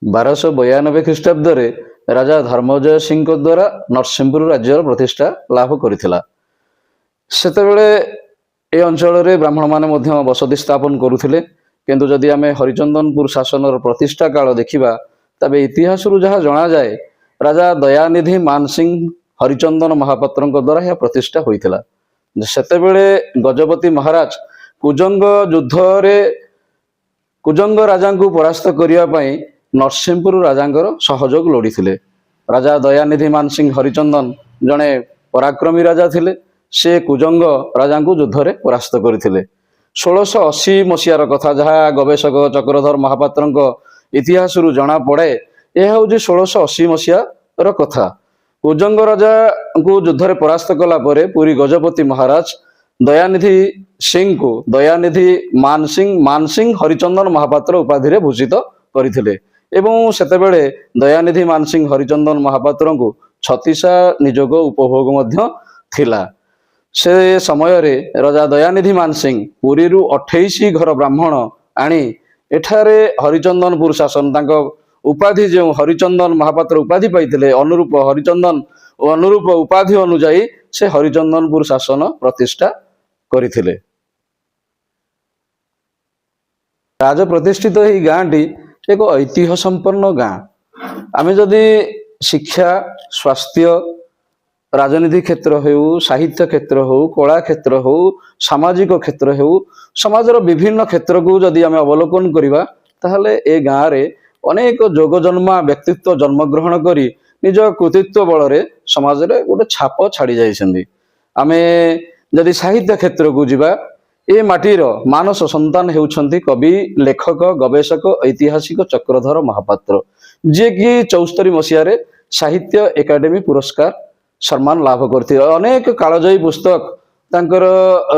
1292 ଖ୍ରୀଷ୍ଟାବ୍ଦରେ ରାଜା ଧର୍ମଜୟ ସିଂଙ୍କ ଦ୍ୱାରା ନରସିଂହପୁର ରାଜ୍ୟର ପ୍ରତିଷ୍ଠା ଲାଭ କରିଥିଲା। ସେତେବେଳେ ଏ ଅଞ୍ଚଳରେ ବ୍ରାହ୍ମଣମାନେ ମଧ୍ୟ ବସତି ସ୍ଥାପନ କରୁଥିଲେ। କିନ୍ତୁ ଯଦି ଆମେ ହରିଚନ୍ଦନପୁର ଶାସନର ପ୍ରତିଷ୍ଠା କାଳ ଦେଖିବା, ତେବେ ଇତିହାସରୁ ଯାହା ଜଣାଯାଏ, ରାଜା ଦୟାନିଧି ମାନସିଂହ ହରିଚନ୍ଦନ ମହାପାତ୍ରଙ୍କ ଦ୍ୱାରା ଏହା ପ୍ରତିଷ୍ଠା ହୋଇଥିଲା। ସେତେବେଳେ ଗଜପତି ମହାରାଜ କୁଜଙ୍ଗ ଯୁଦ୍ଧରେ କୁଜଙ୍ଗ ରାଜାଙ୍କୁ ପରାସ୍ତ କରିବା ପାଇଁ ନରସିଂହପୁର ରାଜାଙ୍କର ସହଯୋଗ ଲୋଡ଼ିଥିଲେ। ରାଜା ଦୟାନିଧି ମାନସିଂହ ହରିଚନ୍ଦନ ଜଣେ ପରାକ୍ରମୀ ରାଜା ଥିଲେ। ସେ କୁଜଙ୍ଗ ରାଜାଙ୍କୁ ଯୁଦ୍ଧରେ ପରାସ୍ତ କରିଥିଲେ। 1680 ମସିହାର କଥା, ଯାହା ଗବେଷକ ଚକ୍ରଧର ମହାପାତ୍ରଙ୍କ ଇତିହାସରୁ ଜଣାପଡ଼େ। ଏହା ହେଉଛି 1680 ମସିହାର କଥା। କୁଜଙ୍ଗ ରାଜାଙ୍କୁ ଯୁଦ୍ଧରେ ପରାସ୍ତ କଲା ପରେ ପୁରୀ ଗଜପତି ମହାରାଜ ଦୟାନିଧି ସିଂଙ୍କୁ ଦୟାନିଧି ମାନସିଂହ ହରିଚନ୍ଦନ ମହାପାତ୍ର ଉପାଧିରେ ଭୂଷିତ କରିଥିଲେ ଏବଂ ସେତେବେଳେ ଦୟାନିଧି ମାନସିଂହ ହରିଚନ୍ଦନ ମହାପାତ୍ରଙ୍କୁ ଛତିଶା ନିଯୋଗ ଉପଭୋଗ ମଧ୍ୟ ଥିଲା। ସେ ସମୟରେ ରାଜା ଦୟାନିଧି ମାନସିଂହ ପୁରୀରୁ 28 ଘର ବ୍ରାହ୍ମଣ ଆଣି ଏଠାରେ ହରିଚନ୍ଦନପୁର ଶାସନ, ତାଙ୍କ ଉପାଧି ଯେଉଁ ହରିଚନ୍ଦନ ମହାପାତ୍ର ଉପାଧି ପାଇଥିଲେ, ଅନୁରୂପ ହରିଚନ୍ଦନ ଓ ଅନୁରୂପ ଉପାଧି ଅନୁଯାୟୀ ସେ ହରିଚନ୍ଦନପୁର ଶାସନ ପ୍ରତିଷ୍ଠା କରିଥିଲେ। ରାଜ ପ୍ରତିଷ୍ଠିତ ଏହି ଗାଁଟି ଏକ ଐତିହ୍ୟ ସମ୍ପନ୍ନ ଗାଁ। ଆମେ ଯଦି ଶିକ୍ଷା, ସ୍ୱାସ୍ଥ୍ୟ, ରାଜନୀତି କ୍ଷେତ୍ର ହେଉ, ସାହିତ୍ୟ କ୍ଷେତ୍ର ହେଉ, କଳା କ୍ଷେତ୍ର ହେଉ, ସାମାଜିକ କ୍ଷେତ୍ର ହେଉ, ସମାଜର ବିଭିନ୍ନ କ୍ଷେତ୍ରକୁ ଯଦି ଆମେ ଅବଲୋକନ କରିବା, ତାହେଲେ ଏ ଗାଁରେ ଅନେକ ଯୋଗଜନ୍ମା ବ୍ୟକ୍ତିତ୍ୱ ଜନ୍ମଗ୍ରହଣ କରି ନିଜ କୃତିତ୍ୱ ବଳରେ ସମାଜରେ ଗୋଟେ ଛାପ ଛାଡ଼ି ଯାଇଛନ୍ତି। ଆମେ ଯଦି ସାହିତ୍ୟ କ୍ଷେତ୍ରକୁ ଯିବା, ଏ ମାଟିର ମାନସ ସନ୍ତାନ ହେଉଛନ୍ତି କବି, ଲେଖକ, ଗବେଷକ, ଐତିହାସିକ ଚକ୍ରଧର ମହାପାତ୍ର, ଯିଏକି 74 ମସିହାରେ ସାହିତ୍ୟ ଏକାଡେମୀ ପୁରସ୍କାର ସମ୍ମାନ ଲାଭ କରିଥିଲେ। ଅନେକ କାଳଜୟୀ ପୁସ୍ତକ ତାଙ୍କର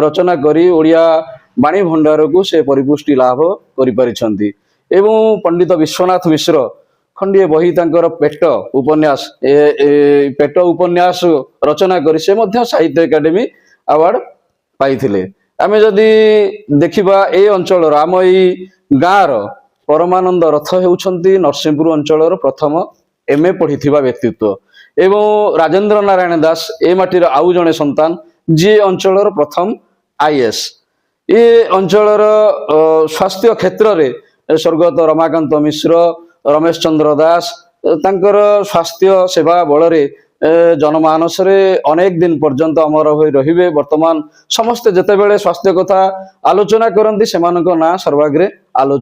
ରଚନା କରି ଓଡ଼ିଆ ବାଣୀ ଭଣ୍ଡାରକୁ ସେ ପରିପୁଷ୍ଟି ଲାଭ କରିପାରିଛନ୍ତି ଏବଂ ପଣ୍ଡିତ ବିଶ୍ୱନାଥ ମିଶ୍ର ଖଣ୍ଡିଏ ବହି ତାଙ୍କର ପେଟ ଉପନ୍ୟାସ ରଚନା କରି ସେ ମଧ୍ୟ ସାହିତ୍ୟ ଏକାଡେମୀ ଆୱାର୍ଡ ପାଇଥିଲେ। ଆମେ ଯଦି ଦେଖିବା ଏ ଅଞ୍ଚଳର, ଆମ ଏଇ ଗାଁର ପରମାନନ୍ଦ ରଥ ହେଉଛନ୍ତି ନରସିଂହପୁର ଅଞ୍ଚଳର ପ୍ରଥମ MA ପଢ଼ିଥିବା ବ୍ୟକ୍ତିତ୍ୱ ଏବଂ ରାଜେନ୍ଦ୍ର ନାରାୟଣ ଦାସ ଏ ମାଟିର ଆଉ ଜଣେ ସନ୍ତାନ, ଯିଏ ଅଞ୍ଚଳର ପ୍ରଥମ IAS। ଏ ଅଞ୍ଚଳର ସ୍ୱାସ୍ଥ୍ୟ କ୍ଷେତ୍ରରେ ସ୍ୱର୍ଗତ ରମାକାନ୍ତ ମିଶ୍ର, ରମେଶ ଚନ୍ଦ୍ର ଦାସ ତାଙ୍କର ସ୍ୱାସ୍ଥ୍ୟ ସେବା ବଳରେ ଜନମାନସରେ ଅନେକ ଦିନ ପର୍ଯ୍ୟନ୍ତ ଅମର ହୋଇ ରହିବେ। ବର୍ତ୍ତମାନ ସମସ୍ତେ ଯେତେବେଳେ ସ୍ୱାସ୍ଥ୍ୟ କଥା ଆଲୋଚନା କରନ୍ତି, ସେମାନଙ୍କ ନାଁ ସର୍ବାଗ୍ରେ ଆଲୋଚନା